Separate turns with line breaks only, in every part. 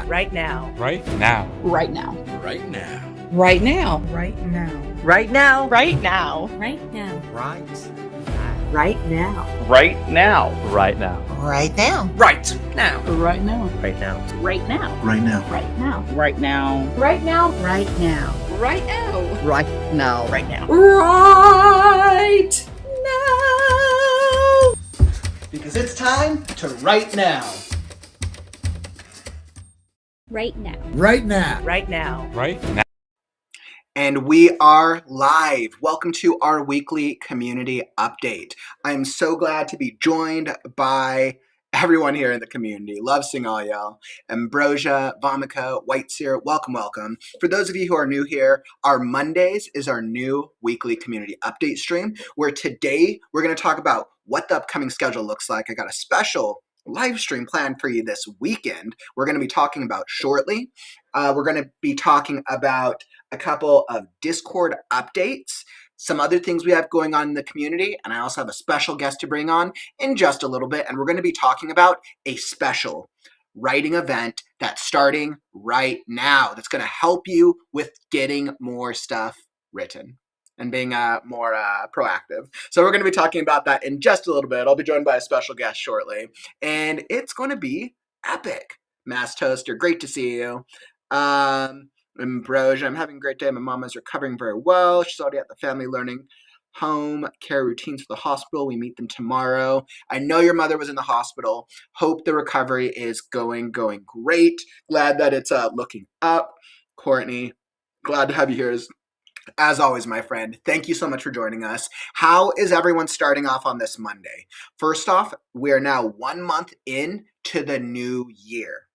Right now.
Right now.
Right now.
Right now.
Right now.
Right now. Right now.
Right now.
Right now.
Right
Right now.
Right now.
Right now.
Right now.
Right now.
Right now.
Right now.
Right now.
Right now.
Right now.
Right now.
Right now.
Right now.
Right now.
Right now.
Right now.
Right now.
Because it's time to write now.
Right now.
Right now.
Right now.
Right now.
And we are live. Welcome to our weekly community update. I'm so glad to be joined by everyone here in the community. Love seeing all y'all. Ambrosia, Vomika, White Seer, welcome, welcome. For those of you who are new here, our Mondays is our new weekly community update stream, where today we're going to talk about what the upcoming schedule looks like. I got a special live stream planned for you this weekend. We're going to be talking about shortly. We're going to be talking about a couple of Discord updates, some other things we have going on in the community, and I also have a special guest to bring on in just a little bit, and we're going to be talking about a special writing event that's starting right now that's going to help you with getting more stuff written and being more proactive. So we're going to be talking about that in just a little bit. I'll be joined by a special guest shortly, and it's going to be epic. Mass Toaster, great to see you. Ambrosia, I'm having a great day. My mom is recovering very well. She's already at the family learning home care routines for the hospital. We meet them tomorrow. I know your mother was in the hospital. Hope the recovery is going great. Glad that it's looking up. Courtney, glad to have you here as always, my friend. Thank you so much for joining us. How is everyone starting off on this Monday? First off, we are now 1 month into the new year.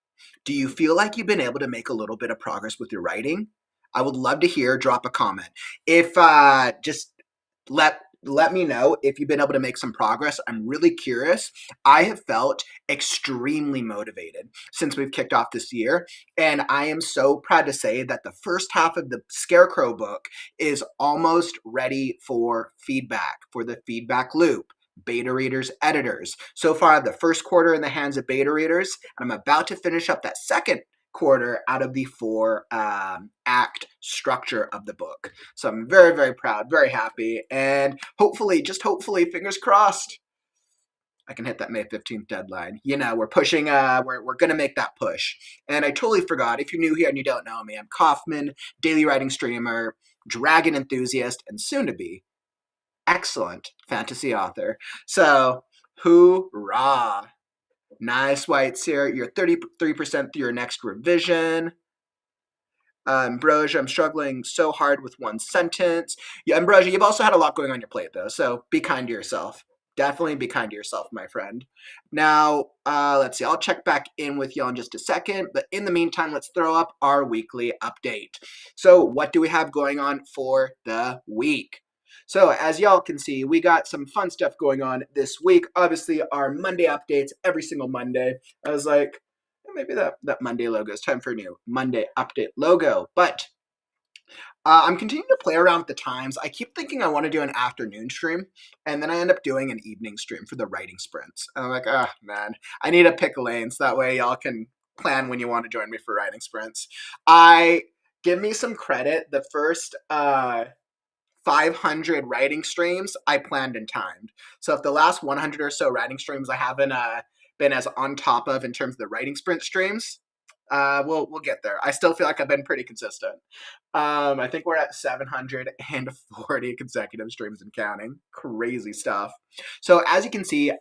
Do you feel like you've been able to make a little bit of progress with your writing? I would love to hear. Drop a comment. If just let me know if you've been able to make some progress. I'm really curious. I have felt extremely motivated since we've kicked off this year, and I am so proud to say that the first half of the Scarecrow book is almost ready for feedback, for the feedback loop. Beta readers, editors. So far, I have the first quarter in the hands of beta readers, and I'm about to finish up that second quarter out of the 4 act structure of the book. So I'm very, very proud, very happy, and hopefully, fingers crossed, I can hit that May 15th deadline. You know, we're pushing, we're going to make that push. And I totally forgot, if you're new here and you don't know me, I'm Kaufman, daily writing streamer, dragon enthusiast, and soon to be excellent fantasy author. So, hoorah. Nice, White Seer. You're 33% through your next revision. Ambrosia, I'm struggling so hard with one sentence. Yeah, Ambrosia, you've also had a lot going on your plate, though, so be kind to yourself. Definitely be kind to yourself, my friend. Now, let's see. I'll check back in with y'all in just a second, but in the meantime, let's throw up our weekly update. So, what do we have going on for the week? So as y'all can see, we got some fun stuff going on this week. Obviously, our Monday updates every single Monday. I was like, maybe that Monday logo is time for a new Monday update logo. But I'm continuing to play around with the times. I keep thinking I want to do an afternoon stream, and then I end up doing an evening stream for the writing sprints. And I'm like, oh, man, I need to pick a lane so that way y'all can plan when you want to join me for writing sprints. Give me some credit. The first 500 writing streams I planned and timed. So if the last 100 or so writing streams I haven't been as on top of in terms of the writing sprint streams, we'll get there. I still feel like I've been pretty consistent. I think we're at 740 consecutive streams and counting. Crazy stuff. So as you can see,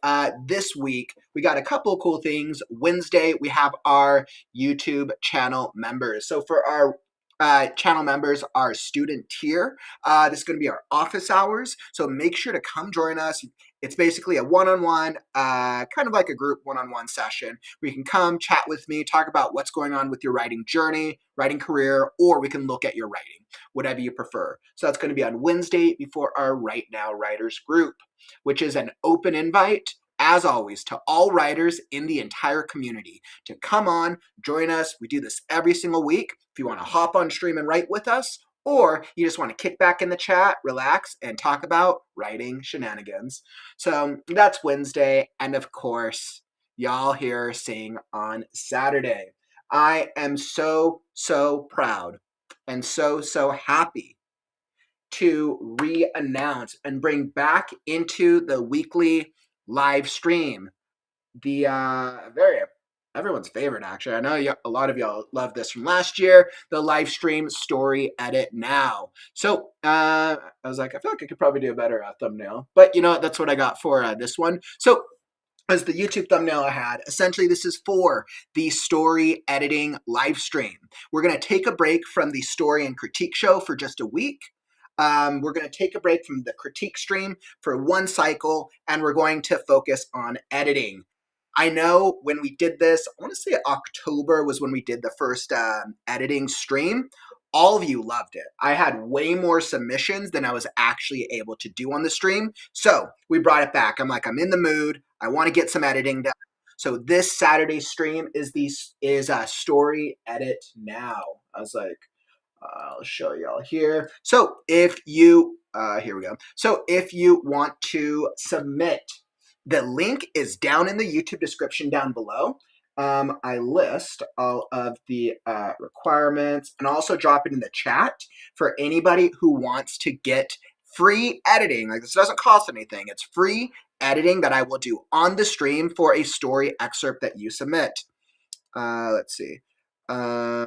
this week we got a couple of cool things. Wednesday we have our YouTube channel members. So for our channel members, our student tier. This is going to be our office hours, so make sure to come join us. It's basically a one-on-one, kind of like a group one-on-one session where you can come chat with me, talk about what's going on with your writing journey, writing career, or we can look at your writing, whatever you prefer. So that's going to be on Wednesday before our Right Now Writers group, which is an open invite, as always, to all writers in the entire community to come on, join us. We do this every single week. If you want to hop on stream and write with us, or you just want to kick back in the chat, relax, and talk about writing shenanigans. So that's Wednesday. And of course, y'all here sing on Saturday. I am so proud and so happy to re-announce and bring back into the weekly live stream the very everyone's favorite, actually. I know a lot of y'all love this from last year, the live stream story edit now. So I was like, I feel like I could probably do a better thumbnail, but you know what, that's what I got for this one. So as the YouTube thumbnail I had, essentially this is for the story editing live stream. We're going to take a break from the story and critique show for just a week. We're going to take a break from the critique stream for one cycle, and we're going to focus on editing. I know when we did this, I want to say October was when we did the first editing stream. All of you loved it. I had way more submissions than I was actually able to do on the stream. So we brought it back. I'm like, I'm in the mood. I want to get some editing done. So this Saturday stream is a story edit now. I was like, I'll show y'all here. So if you, here we go. So if you want to submit, the link is down in the YouTube description down below. I list all of the requirements and also drop it in the chat for anybody who wants to get free editing. Like, this doesn't cost anything. It's free editing that I will do on the stream for a story excerpt that you submit. Let's see.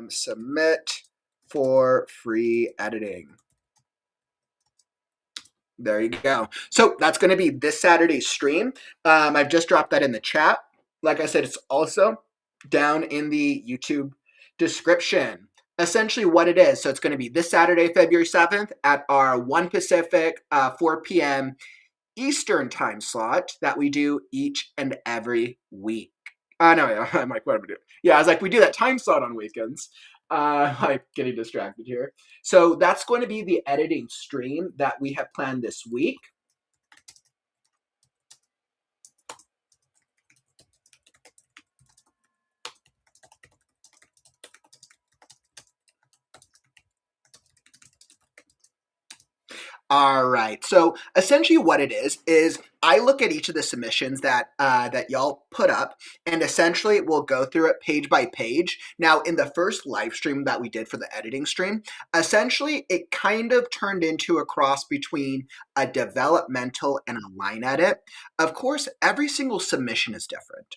Submit for free editing. There you go. So that's going to be this Saturday's stream. I've just dropped that in the chat. Like I said, it's also down in the YouTube description. Essentially what it is, so it's going to be this Saturday, February 7th at our 1 Pacific, 4 p.m. Eastern time slot that we do each and every week. No, I'm like, what am I doing? Yeah, I was like, we do that time slot on weekends. Like, getting distracted here. So that's going to be the editing stream that we have planned this week. All right. So essentially what it is I look at each of the submissions that that y'all put up, and essentially we'll go through it page by page. Now, in the first live stream that we did for the editing stream, essentially it kind of turned into a cross between a developmental and a line edit. Of course, every single submission is different.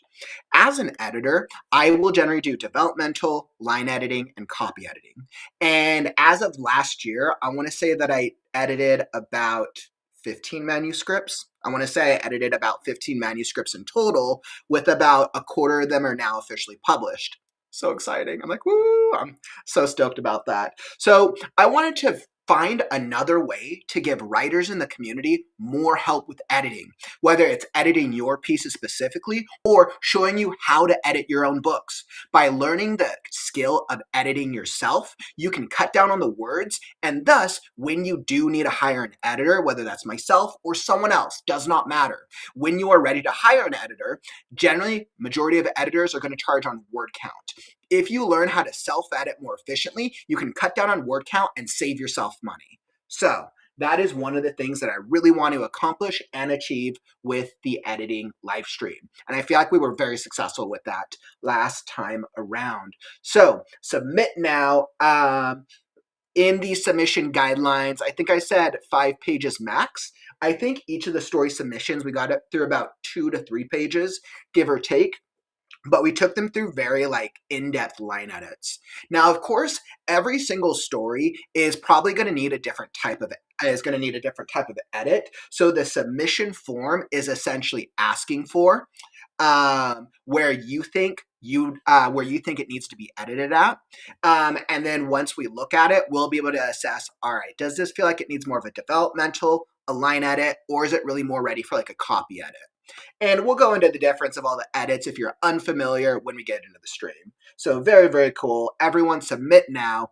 As an editor, I will generally do developmental, line editing, and copy editing. And as of last year, I want to say that I edited about 15 manuscripts. I want to say I edited about 15 manuscripts in total, with about a quarter of them are now officially published. So exciting. I'm like, woo, I'm so stoked about that. So I wanted to find another way to give writers in the community more help with editing, whether it's editing your pieces specifically or showing you how to edit your own books. By learning the skill of editing yourself, you can cut down on the words, and thus, when you do need to hire an editor, whether that's myself or someone else, does not matter. When you are ready to hire an editor, generally, majority of editors are going to charge on word count. If you learn how to self-edit more efficiently, you can cut down on word count and save yourself money. So that is one of the things that I really want to accomplish and achieve with the editing live stream. And I feel like we were very successful with that last time around. So submit now. In the submission guidelines, I think I said 5 pages max. I think each of the story submissions, we got it through about 2 to 3 pages, give or take. But we took them through very in-depth line edits. Now, of course, every single story is probably going to need a different type of edit. So the submission form is essentially asking for where you think it needs to be edited at. And then once we look at it, we'll be able to assess, all right, does this feel like it needs more of a developmental, a line edit, or is it really more ready for a copy edit? And we'll go into the difference of all the edits if you're unfamiliar when we get into the stream. So very, very cool. Everyone submit now.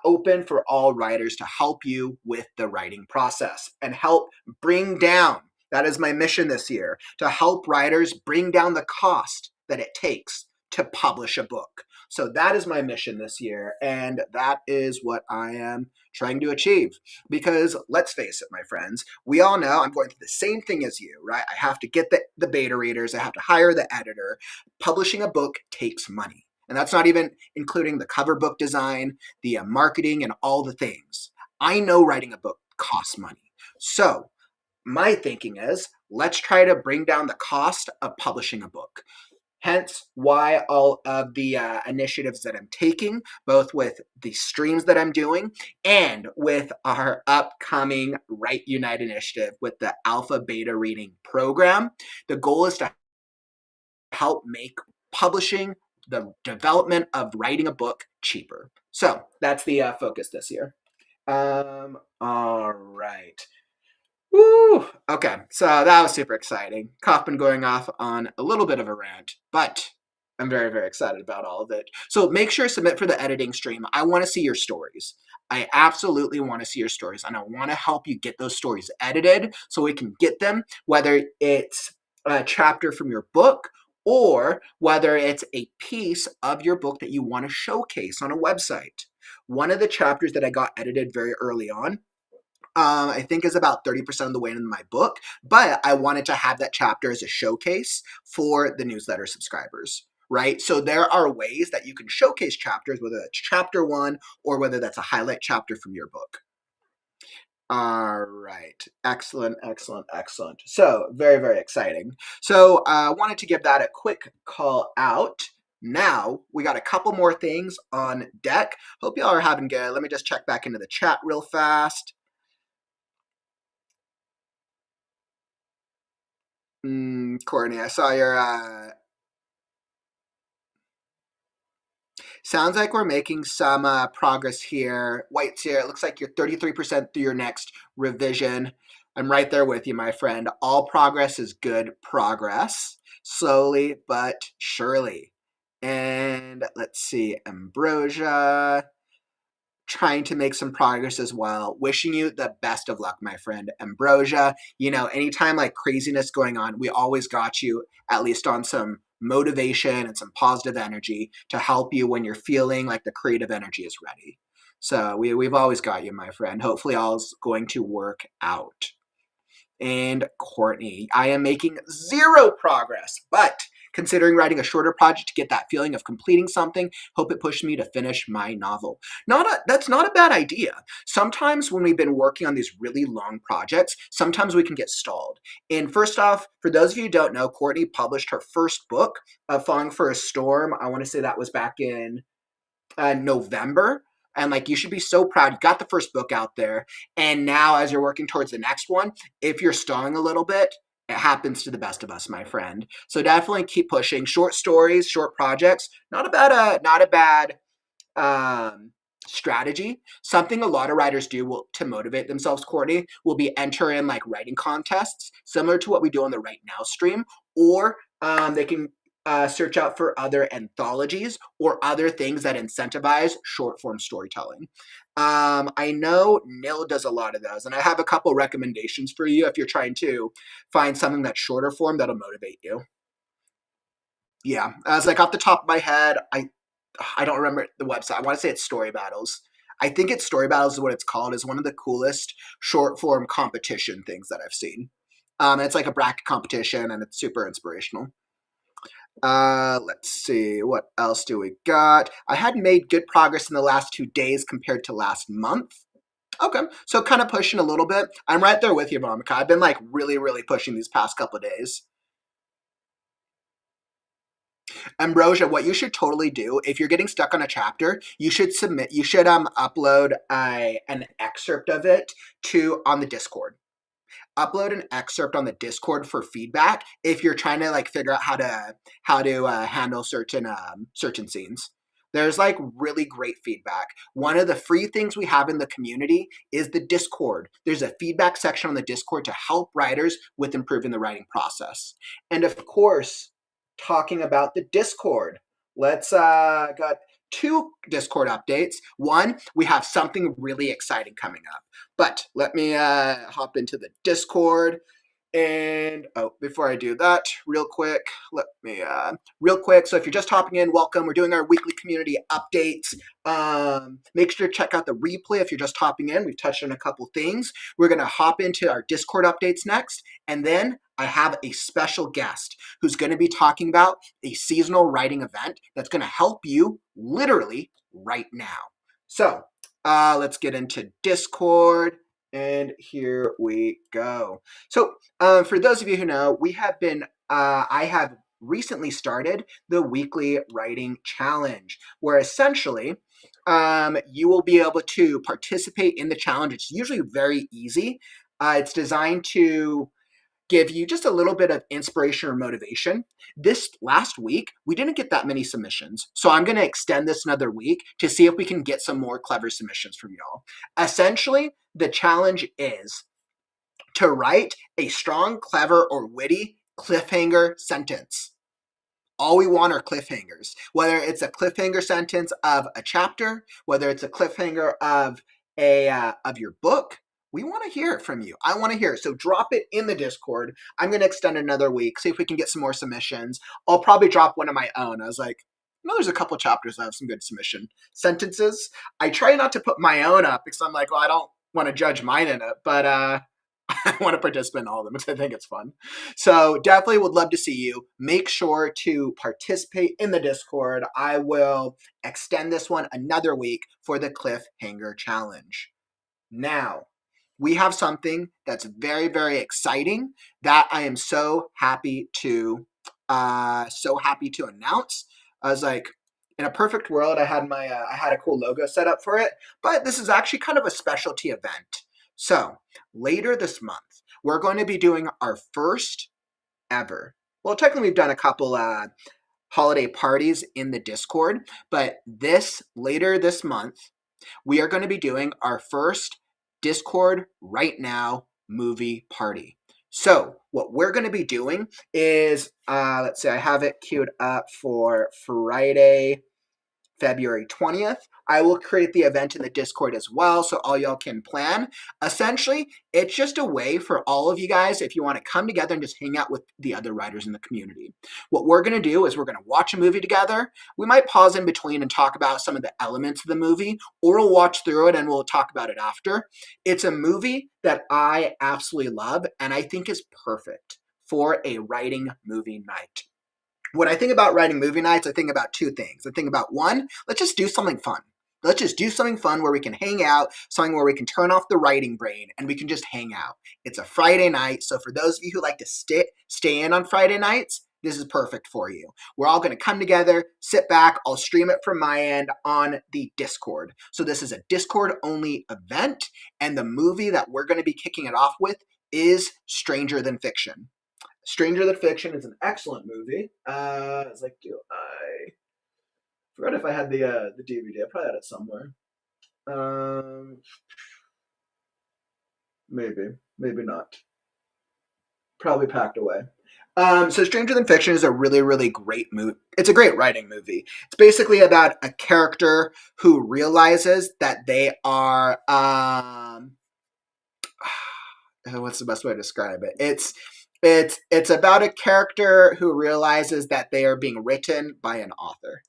Open for all writers to help you with the writing process and help bring down, that is my mission this year, to help writers bring down the cost that it takes to publish a book. So that is my mission this year, and that is what I am trying to achieve. Because let's face it, my friends, we all know I'm going through the same thing as you, right? I have to get the beta readers, I have to hire the editor. Publishing a book takes money. And that's not even including the cover book design, the marketing, and all the things. I know writing a book costs money. So my thinking is, let's try to bring down the cost of publishing a book. Hence why all of the initiatives that I'm taking, both with the streams that I'm doing and with our upcoming Write Unite initiative with the Alpha Beta Reading Program. The goal is to help make publishing, the development of writing a book, cheaper. So that's the focus this year. All right. Woo! Okay, so that was super exciting. Kaufman going off on a little bit of a rant, but I'm very, very excited about all of it. So make sure to submit for the editing stream. I want to see your stories. I absolutely want to see your stories, and I want to help you get those stories edited so we can get them, whether it's a chapter from your book or whether it's a piece of your book that you want to showcase on a website. One of the chapters that I got edited very early on, I think is about 30% of the way in my book, but I wanted to have that chapter as a showcase for the newsletter subscribers, right? So there are ways that you can showcase chapters, whether that's chapter 1 or whether that's a highlight chapter from your book. All right. Excellent, excellent, excellent. So very, very exciting. So I wanted to give that a quick call out. Now we got a couple more things on deck. Hope y'all are having good. Let me just check back into the chat real fast. Courtney, I saw your, sounds like we're making some progress here. White's here. It looks like you're 33% through your next revision. I'm right there with you, my friend. All progress is good progress. Slowly but surely. And let's see, Ambrosia, trying to make some progress as well. Wishing you the best of luck, my friend. Ambrosia, you know, anytime like craziness going on, we always got you at least on some motivation and some positive energy to help you when you're feeling like the creative energy is ready. So we've always got you, my friend. Hopefully all's going to work out. And Courtney, I am making zero progress, but considering writing a shorter project to get that feeling of completing something, hope it pushed me to finish my novel. That's not a bad idea. Sometimes when we've been working on these really long projects, sometimes we can get stalled. And first off, for those of you who don't know, Courtney published her first book, Falling for a Storm. I want to say that was back in November. And like, you should be so proud. You got the first book out there. And now as you're working towards the next one, if you're stalling a little bit, it happens to the best of us, my friend. So definitely keep pushing. Short stories, short projects, not a bad strategy. Something a lot of writers do to motivate themselves, Courtney, will be enter in like writing contests, similar to what we do on the WriteNow stream, or they can search out for other anthologies or other things that incentivize short form storytelling. I know Nil does a lot of those, and I have a couple recommendations for you if you're trying to find something that's shorter form that'll motivate you. Yeah, as like off the top of my head, I don't remember the website. I want to say it's Story Battles. I think it's Story Battles is what it's called. It's one of the coolest short form competition things that I've seen. It's like a bracket competition, and it's super inspirational. Let's see, what else do we got? I had made good progress in the last 2 days compared to last month. Okay, so kind of pushing a little bit. I'm right there with you, Vomika. I've been like really, really pushing these past couple of days. Ambrosia, what you should totally do, if you're getting stuck on a chapter, you should upload an excerpt of it on the Discord. Upload an excerpt on the Discord for feedback if you're trying to like figure out how to handle certain scenes. There's like really great feedback. One of the free things we have in the community is the Discord. There's a feedback section on the Discord to help writers with improving the writing process. And of course, talking about the Discord, let's got 2 Discord updates. One, we have something really exciting coming up. But let me hop into the Discord. And before I do that, real quick, so if you're just hopping in, welcome. We're doing our weekly community updates. Make sure to check out the replay if you're just hopping in. We've touched on a couple things. We're going to hop into our Discord updates next, and then I have a special guest who's going to be talking about a seasonal writing event that's going to help you literally right now. So let's get into Discord. And here we go. So for those of you who know, I have recently started the weekly writing challenge, where essentially you will be able to participate in the challenge. It's usually very easy. It's designed to give you just a little bit of inspiration or motivation. This last week, we didn't get that many submissions, so I'm going to extend this another week to see if we can get some more clever submissions from y'all. Essentially, the challenge is to write a strong, clever, or witty cliffhanger sentence. All we want are cliffhangers, whether it's a cliffhanger sentence of a chapter, whether it's a cliffhanger of your book. We want to hear it from you. I want to hear it. So drop it in the Discord. I'm going to extend another week, see if we can get some more submissions. I'll probably drop one of my own. I was like, there's a couple chapters that have some good submission sentences. I try not to put my own up because I'm like, well, I don't want to judge mine in it, but I want to participate in all of them because I think it's fun. So definitely would love to see you. Make sure to participate in the Discord. I will extend this one another week for the cliffhanger challenge. Now, we have something that's very, very exciting that I am so happy to announce. I was like, in a perfect world, I had a cool logo set up for it, but this is actually kind of a specialty event. So later this month, we're going to be doing our first ever. Well, technically, we've done a couple holiday parties in the Discord, but later this month, we are going to be doing our first Discord WriteNow movie party. So what we're going to be doing is, let's see, I have it queued up for Friday, February 20th. I will create the event in the Discord as well, so all y'all can plan. Essentially, it's just a way for all of you guys, if you want to come together and just hang out with the other writers in the community. What we're going to do is we're going to watch a movie together. We might pause in between and talk about some of the elements of the movie, or we'll watch through it and we'll talk about it after. It's a movie that I absolutely love and I think is perfect for a writing movie night. When I think about writing movie nights, I think about two things. I think about one, let's just do something fun. Let's just do something fun where we can hang out, something where we can turn off the writing brain and we can just hang out. It's a Friday night, so for those of you who like to stay in on Friday nights, this is perfect for you. We're all going to come together, sit back, I'll stream it from my end on the Discord. So this is a Discord-only event, and the movie that we're going to be kicking it off with is Stranger Than Fiction. Stranger Than Fiction is an excellent movie. I was like, forgot if I had the DVD. I probably had it somewhere. Maybe not. Probably packed away. So Stranger Than Fiction is a really, really great movie. It's a great writing movie. It's basically about a character who realizes that they are, what's the best way to describe it? It's about a character who realizes that they are being written by an author.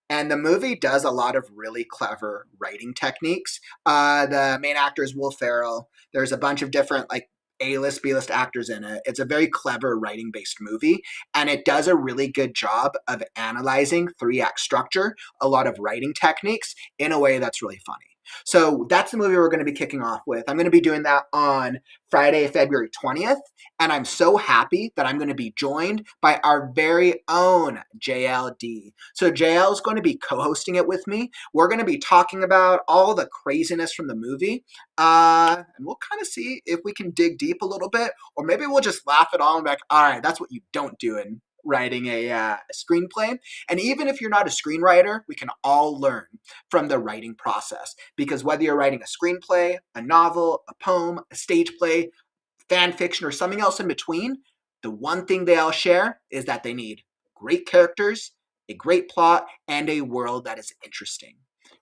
And the movie does a lot of really clever writing techniques. The main actor is Will Ferrell. There's a bunch of different A-list, B-list actors in it. It's a very clever writing-based movie, and it does a really good job of analyzing 3-act structure, a lot of writing techniques in a way that's really funny. So that's the movie we're going to be kicking off with. I'm going to be doing that on Friday, February 20th, and I'm so happy that I'm going to be joined by our very own JLD. So JL is going to be co-hosting it with me. We're going to be talking about all the craziness from the movie, and we'll kind of see if we can dig deep a little bit, or maybe we'll just laugh it all and be like, all right, that's what you don't do in writing a screenplay. And even if you're not a screenwriter, we can all learn from the writing process, because whether you're writing a screenplay, a novel, a poem, a stage play, fan fiction, or something else in between, the one thing they all share is that they need great characters, a great plot, and a world that is interesting.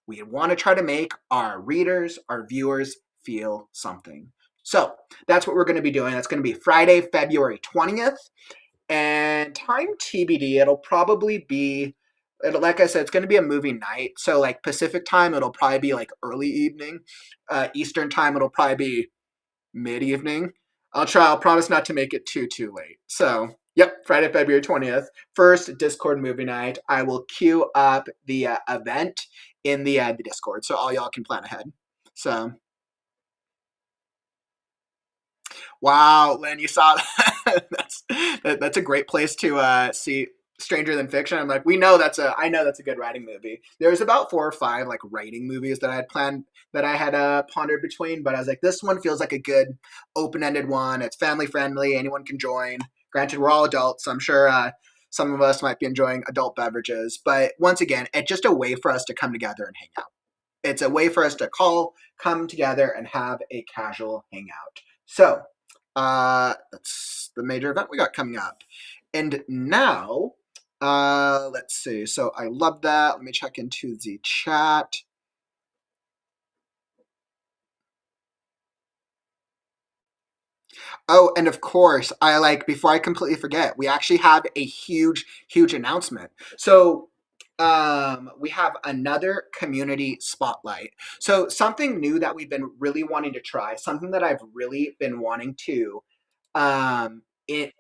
We want to try to make our readers, our viewers feel something. So that's what we're going to be doing. That's going to be Friday, February 20th. And time TBD, it'll probably be, like I said, it's going to be a movie night. So like Pacific time, it'll probably be like early evening. Eastern time, it'll probably be mid-evening. I'll try. I'll promise not to make it too late. So, yep, Friday, February 20th, first Discord movie night. I will queue up the event in the Discord, so all y'all can plan ahead. So, wow, Lynn, you saw that? That's a great place to see Stranger Than Fiction. I'm like, I know that's a good writing movie. There's about 4 or 5 like writing movies that I had planned that I had pondered between, but I was like, this one feels like a good open-ended one. It's family friendly, anyone can join. Granted, we're all adults, so I'm sure some of us might be enjoying adult beverages, but once again, it's just a way for us to come together and hang out. It's a way for us to come together and have a casual hangout. So that's the major event we got coming up. And now, let's see. So I love that. Let me check into the chat. Oh, and of course, before I completely forget, we actually have a huge announcement. So we have another community spotlight. So something new that we've been really wanting to try, something that I've really been wanting to it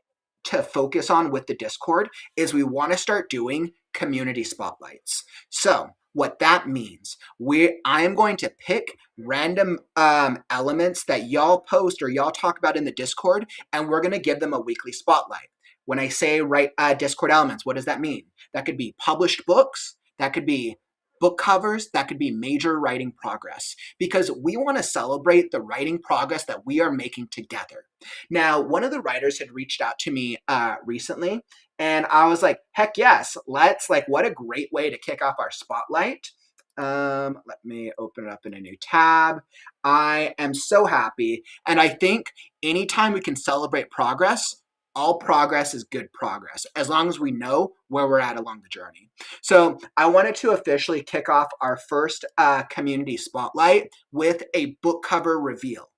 to focus on with the Discord is we want to start doing community spotlights. So what that means, I am going to pick random elements that y'all post or y'all talk about in the Discord, and we're going to give them a weekly spotlight. When I say write Discord elements, what does that mean? That could be published books, that could be book covers, that could be major writing progress, because we want to celebrate the writing progress that we are making together. Now, one of the writers had reached out to me recently, and I was like, heck yes, what a great way to kick off our spotlight. Let me open it up in a new tab. I am so happy, and I think anytime we can celebrate progress, all progress is good progress, as long as we know where we're at along the journey. So I wanted to officially kick off our first community spotlight with a book cover reveal.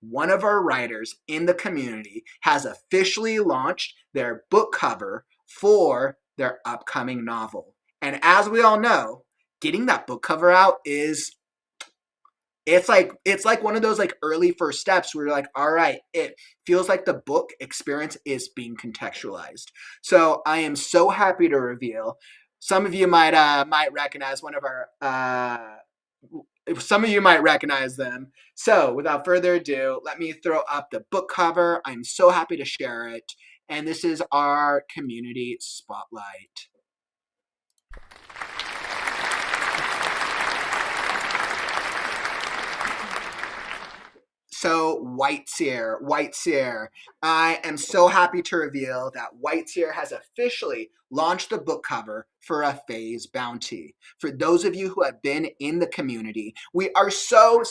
One of our writers in the community has officially launched their book cover for their upcoming novel. And as we all know, getting that book cover out it's like one of those like early first steps where you're like, all right, it feels like the book experience is being contextualized. So I am so happy to reveal. Some of you might recognize one of our some of you might recognize them. So without further ado, let me throw up the book cover. I'm so happy to share it. And this is our community spotlight. So White Seer. I am so happy to reveal that White Seer has officially launched the book cover for a phase bounty. For those of you who have been in the community, we are so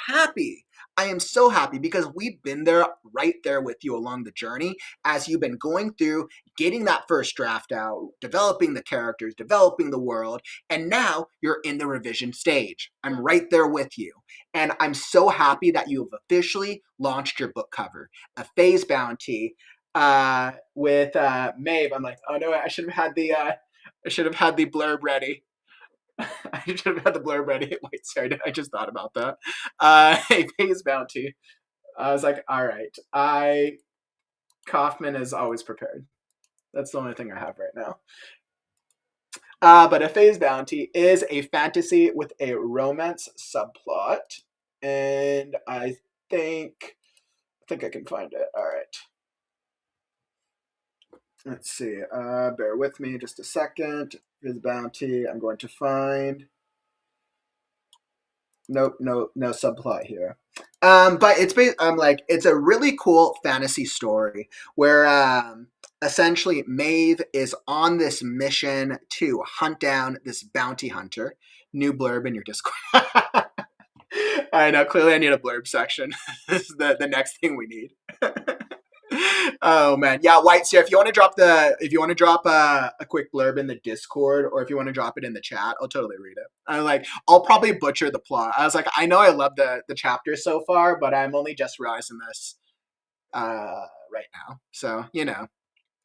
happy. I am so happy because we've been there, right there with you along the journey as you've been going through, getting that first draft out, developing the characters, developing the world, and now you're in the revision stage. I'm right there with you. And I'm so happy that you have officially launched your book cover, a phase bounty with Maeve. I'm like, oh no, I should have had the blurb ready. I should have had the blurb ready. Wait, sorry, I just thought about that. A phase bounty. I was like, all right. Kaufman is always prepared. That's the only thing I have right now. But a phase bounty is a fantasy with a romance subplot. And I think I can find it. All right. Let's see. Bear with me just a second. Phase bounty. I'm going to find. Nope, no subplot here. But it's a really cool fantasy story where essentially Maeve is on this mission to hunt down this bounty hunter. New blurb in your Discord. I know, clearly I need a blurb section. This is the next thing we need. Oh man, yeah, White Seer. If you want to drop a quick blurb in the Discord, or if you want to drop it in the chat, I'll totally read it. I'll probably butcher the plot. I was like, I know I love the chapter so far, but I'm only just realizing this right now. So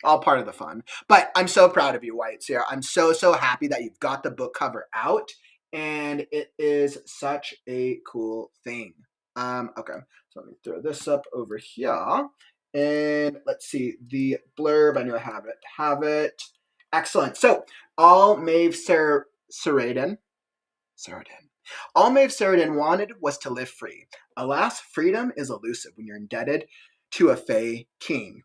all part of the fun. But I'm so proud of you, White Seer. I'm so happy that you've got the book cover out, and it is such a cool thing. Okay, so let me throw this up over here. And let's see, the blurb, I know I have it. Excellent. So, all Maeve Saradin, all Maeve Saradin wanted was to live free. Alas, freedom is elusive when you're indebted to a Fey king.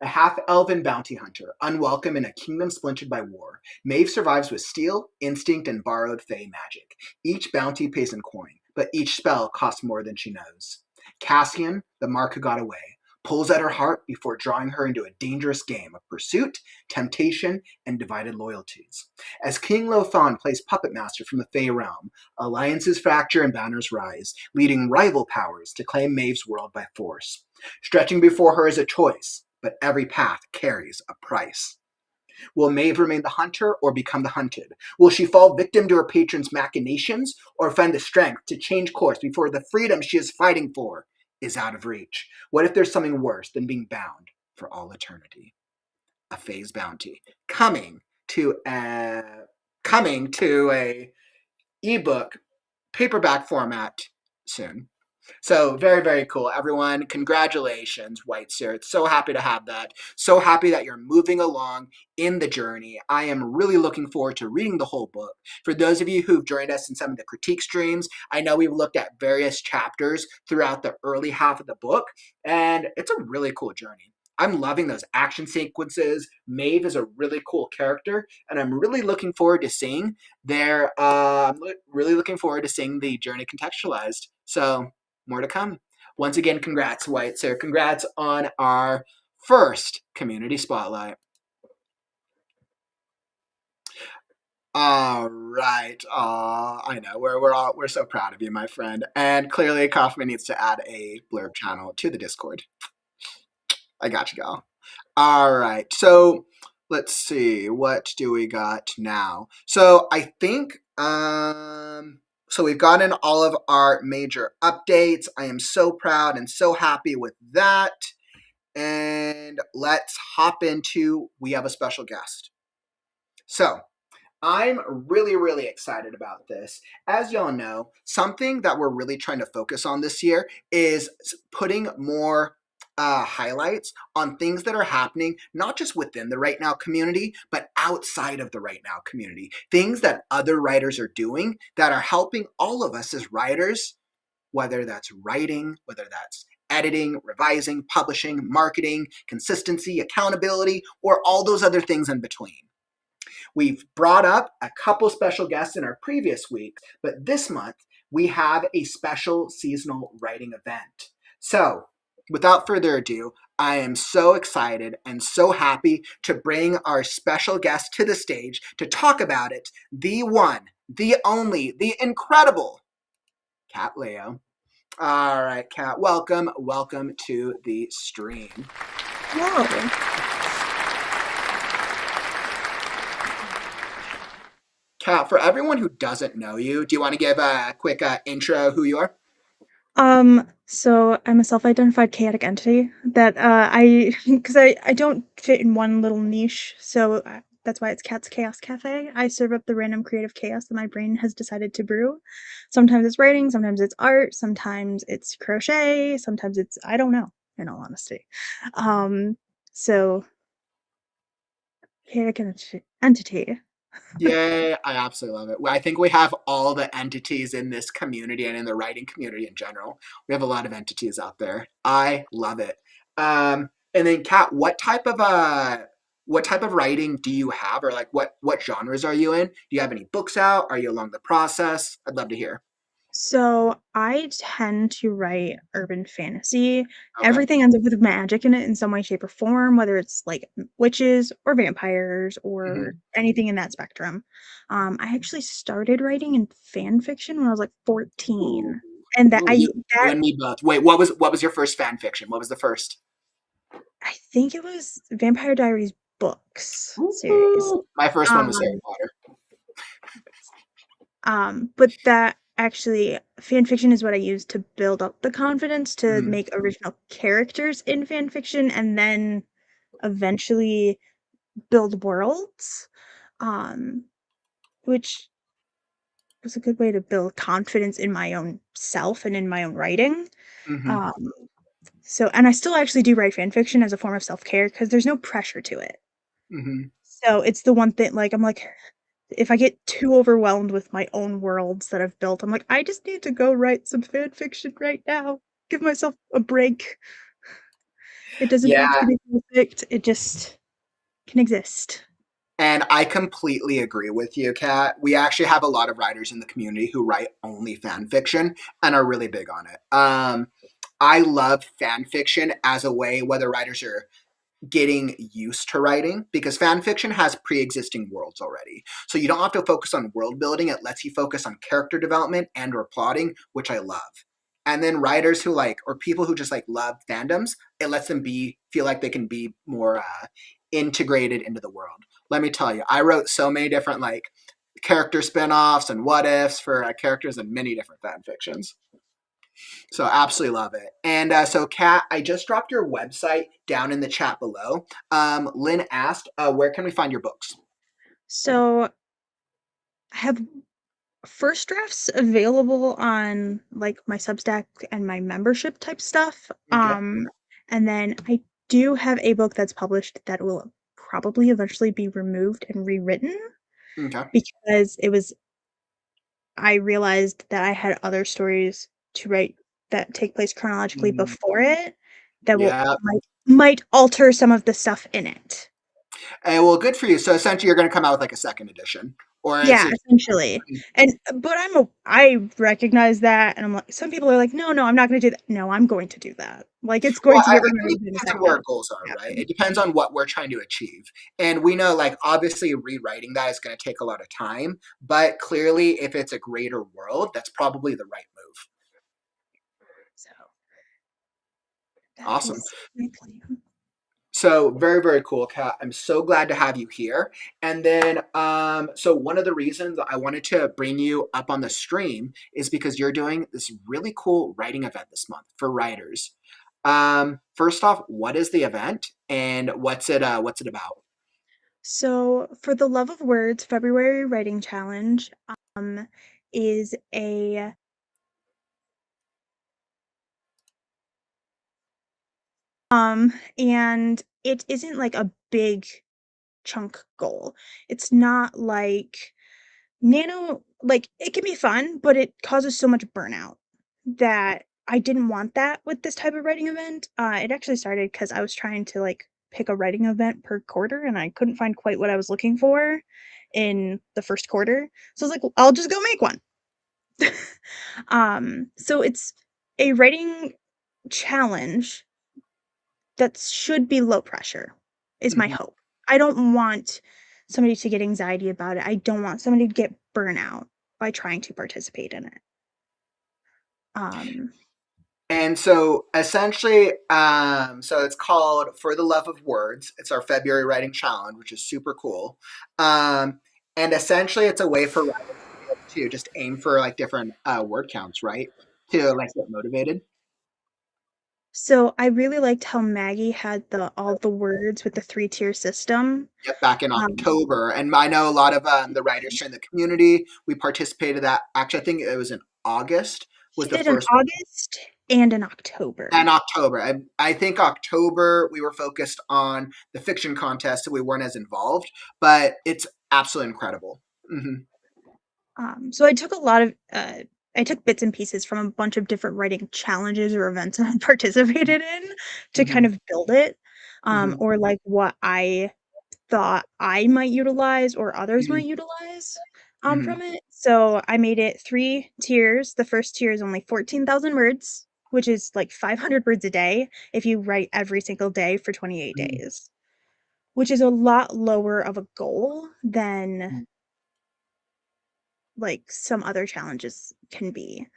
A half-elven bounty hunter, unwelcome in a kingdom splintered by war. Maeve survives with steel, instinct, and borrowed Fey magic. Each bounty pays in coin, but each spell costs more than she knows. Cassian, the mark who got away, pulls at her heart before drawing her into a dangerous game of pursuit, temptation, and divided loyalties. As King Lothan plays puppet master from the Fey realm, alliances fracture and banners rise, leading rival powers to claim Maeve's world by force. Stretching before her is a choice, but every path carries a price. Will Maeve remain the hunter or become the hunted? Will she fall victim to her patron's machinations or find the strength to change course before the freedom she is fighting for is out of reach? What if there's something worse than being bound for all eternity? A Fae's Bounty coming to a ebook paperback format soon. So very, very cool. Everyone, congratulations, White Seer. So happy to have that. So happy that you're moving along in the journey. I am really looking forward to reading the whole book. For those of you who've joined us in some of the critique streams, I know we've looked at various chapters throughout the early half of the book, and it's a really cool journey. I'm loving those action sequences. Maeve is a really cool character, and I'm really looking forward to seeing the journey contextualized. So more to come. Once again, congrats, White Sir. Congrats on our first community spotlight. All right. I know we're so proud of you, my friend. And clearly, Kaufman needs to add a blurb channel to the Discord. I got you, gal. All right. So let's see. What do we got now? So I think so we've gotten all of our major updates. I am so proud and so happy with that. And let's hop into we have a special guest. So I'm really, really excited about this. As y'all know, something that we're really trying to focus on this year is putting more highlights on things that are happening, not just within the WriteNow community, but outside of the WriteNow community. Things that other writers are doing that are helping all of us as writers, whether that's writing, whether that's editing, revising, publishing, marketing, consistency, accountability, or all those other things in between. We've brought up a couple special guests in our previous weeks, but this month we have a special seasonal writing event. So, without further ado, I am so excited and so happy to bring our special guest to the stage to talk about it, the one, the only, the incredible Kat Leo. All right, Kat, welcome to the stream.
Hello.
Kat, for everyone who doesn't know you, do you want to give a quick intro who you are?
So I'm a self-identified chaotic entity that because I don't fit in one little niche, so that's why it's Cat's Chaos Cafe. I serve up the random creative chaos that my brain has decided to brew. Sometimes it's writing, sometimes it's art, sometimes it's crochet, sometimes it's I don't know, in all honesty. So chaotic entity.
Yay, I absolutely love it. I think we have all the entities in this community and in the writing community in general. We have a lot of entities out there. I love it. And then Kat, what type of writing do you have, or like what genres are you in? Do you have any books out? Are you along the process? I'd love to hear.
So I tend to write urban fantasy.
Okay.
Everything ends up with magic in it in some way, shape, or form, whether it's like witches or vampires or anything in that spectrum. I actually started writing in fan fiction when I was like 14. And
You and me both. Wait, what was your first fan fiction? What was the first?
I think it was Vampire Diaries books series.
My first one was Harry Potter.
But that actually fan fiction is what I use to build up the confidence to make original characters in fan fiction and then eventually build worlds. Which was a good way to build confidence in my own self and in my own writing.
Mm-hmm.
Um, and I still actually do write fan fiction as a form of self-care because there's no pressure to it.
Mm-hmm.
So it's the one thing, like, I'm like, if I get too overwhelmed with my own worlds that I've built, I'm like, I just need to go write some fan fiction right now. Give myself a break. It doesn't have
Yeah,
to be perfect. It just can exist.
and I completely agree with you, Kat. We actually have a lot of writers in the community who write only fan fiction and are really big on it. I love fan fiction as a way, whether writers are getting used to writing, because fan fiction has pre-existing worlds already. So you don't have to focus on world building. It lets you focus on character development and or plotting, which I love. And then writers who like, or people who just like love fandoms, it lets them feel like they can be more integrated into the world. Let me tell you, I wrote so many different like character spin-offs and what ifs for characters in many different fan fictions. So absolutely love it. And so, Kat, I just dropped your website down in the chat below. Lynn asked, where can we find your books?
So I have first drafts available on like my Substack and my membership type stuff.
Okay.
And then I do have a book that's published that will probably eventually be removed and rewritten
Okay.
because I realized that I had other stories to write that take place chronologically
Mhm.
before it that will
Yeah.
might alter some of the stuff in it.
And well, good for you. So essentially, you're going to come out with like a second edition, or is
Yeah,
it?
essentially. But I recognize that, and I'm like, some people are like, "No, no, I'm not gonna do that." No, I'm going to do that. Like, it's going
Well,
to
I
get
think it
removed in a
depends on where our
second.
goals are, right?
Happen.
It depends on what we're trying to achieve. And we know, like, obviously, rewriting that is going to take a lot of time. But clearly, if it's a greater world, that's probably the right move.
So that
Awesome.
is my plan.
So very, very cool, Kat. I'm so glad to have you here. And then, so one of the reasons I wanted to bring you up on the stream is because you're doing this really cool writing event this month for writers. First off, what is the event and what's it about?
So, for the Love of Words February Writing Challenge, um, is a and it isn't like a big chunk goal. It's not like Nano, like, it can be fun, but it causes so much burnout that I didn't want that with this type of writing event. It actually started because I was trying to, like, pick a writing event per quarter, and I couldn't find quite what I was looking for in the first quarter. So I was like, "Well, I'll just go make one." So it's a writing challenge that should be low pressure, is my
Mhm.
hope. I don't want somebody to get anxiety about it. I don't want somebody to get burnout by trying to participate in it. Um,
And so essentially, so it's called For the Love of Words. It's our February writing challenge, which is super cool. And essentially, it's a way for writers to be able to just aim for like different word counts, right? To like get motivated.
so I really liked how Maggie had all the words with the 3-tier system.
Yep, back in
Um,
October, and I know a lot of the writers here in the community. We participated that. Actually, I think it was in August was
she
the
did in
first.
August and in October.
And October. I think October we were focused on the fiction contest, so we weren't as involved, but it's absolutely incredible. Hmm.
So I took bits and pieces from a bunch of different writing challenges or events I participated in to kind
Hmm.
of build it,
Hmm.
or like what I thought I might utilize or others
Hmm.
might utilize
Hmm.
from it. So I made it 3 tiers. The first tier is only 14,000 words, which is like 500 words a day if you write every single day for 28 days, which is a lot lower of a goal than like some other challenges can be.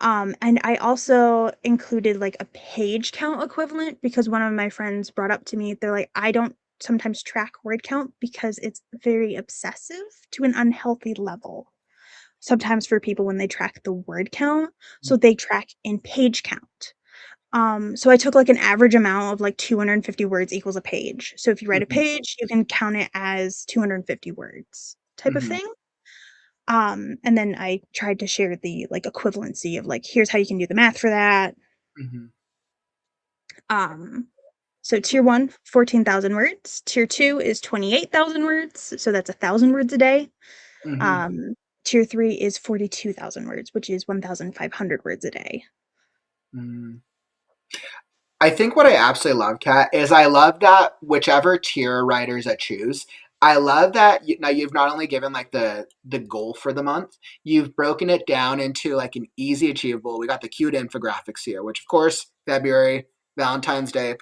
And I also included like a page count equivalent because one of my friends brought up to me, they're like, I don't sometimes track word count because it's very obsessive to an unhealthy level. Sometimes for people when they track the word count, so they track in page count. So I took like an average amount of like 250 words equals a page. So if you write a
Hmm.
page, you can count it as 250 words type of
Hmm.
thing. And then I tried to share the like equivalency of like, here's how you can do the math for that.
Mm-hmm.
So tier 1, 14,000 words. Tier 2 is 28,000 words. So that's 1,000 words a day.
Mm-hmm.
Um, tier 3 is 42,000 words, which is 1,500 words a day.
Mm. I think what I absolutely love, Kat, is I love that whichever tier writers I choose, I love that now you've not only given like the goal for the month, you've broken it down into like an easy achievable. We got the cute infographics here, which of course February, Valentine's Day,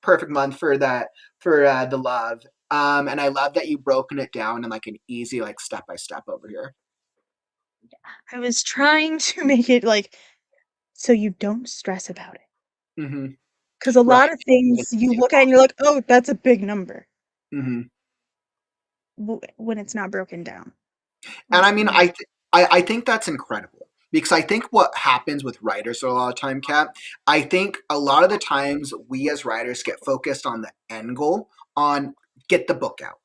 perfect month for that for the love. And I love that you've broken it down in like an easy like step by step over here.
I was trying to make it like so you don't stress about it.
Mm-hmm.
Because a
Right.
lot of things you look at and you're like, oh, that's a big number
Mm-hmm.
when it's not broken down.
And I
It's
mean,
not.
I think that's incredible because I think what happens with writers a lot of time, Kat, I think a lot of the times we as writers get focused on the end goal, on get the book out.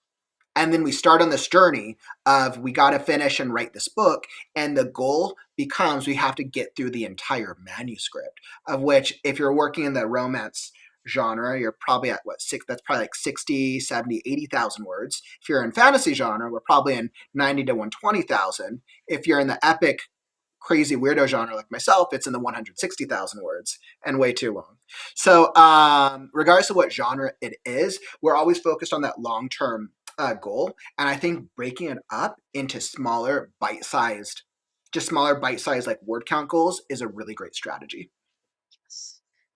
And then we start on this journey of we got to finish and write this book. And the goal becomes we have to get through the entire manuscript, of which if you're working in the romance genre, you're probably at what, six, that's probably like 60, 70, 80,000 words. If you're in fantasy genre, we're probably in 90 to 120,000. If you're in the epic crazy weirdo genre like myself, it's in the 160,000 words and way too long. So, regardless of what genre it is, we're always focused on that long term goal. And I think breaking it up into smaller, smaller bite sized like word count goals is a really great strategy.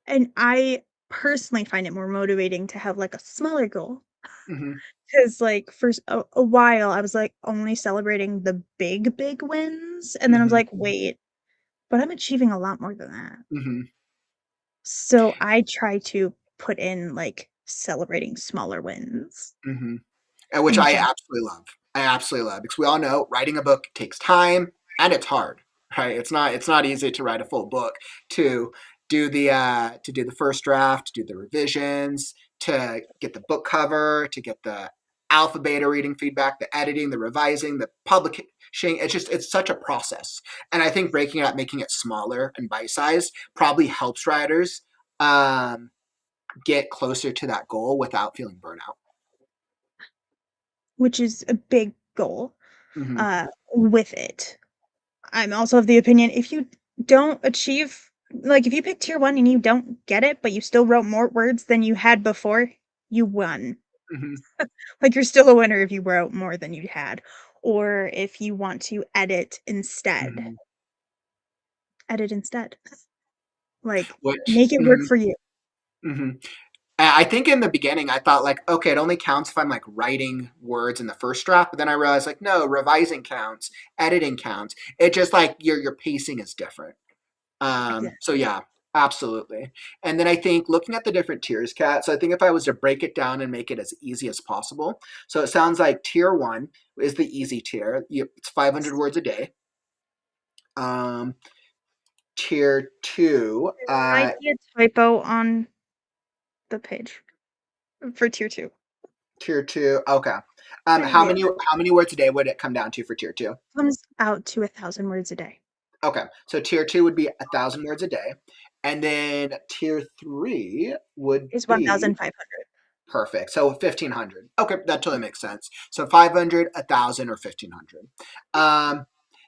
And I personally find it more motivating to have like a smaller goal.
Mm-hmm.
Because like for a while I was like only celebrating the big wins. And then I was
Mm-hmm.
like, wait, but I'm achieving a lot more than that.
Mm-hmm.
So I try to put in like celebrating smaller wins
Mm-hmm. And which
in
I
general.
absolutely love. I absolutely love because we all know writing a book takes time and it's hard, right? It's not easy to write a full book, to to do the first draft, to do the revisions, to get the book cover, to get the alpha beta reading feedback, the editing, the revising, the publishing. It's such a process. And I think breaking it up, making it smaller and bite sized probably helps writers um, get closer to that goal without feeling burnout.
Which is a big goal
Mm-hmm.
with it. I'm also of the opinion if you don't achieve, like if you pick tier 1 and you don't get it, but you still wrote more words than you had before, you won.
Mm-hmm.
Like you're still a winner if you wrote more than you had. Or if you want to edit instead.
Mm-hmm.
Edit instead. Like
Which,
make it work
mm-hmm,
for you.
mm-hmm. I think in the beginning I thought like, okay, it only counts if I'm like writing words in the first draft, but then I realized like, no, revising counts, editing counts. It just like your pacing is different.
Exactly.
So yeah, absolutely. And then I think looking at the different tiers, Kat. So I think if I was to break it down and make it as easy as possible, so it sounds like tier 1 is the easy tier. It's 500 words a day. Um, tier 2,
There might be a typo on the page for tier 2.
Tier 2, okay.
Yeah.
How many words a day would it come down to for tier 2?
Comes out to 1,000 words a day.
Okay, so tier 2 would be 1,000 words a day, and then tier 3 would
Is
be
1,500.
perfect. So 1,500. Okay, that totally makes sense. So 500, 1,000, or 1,500.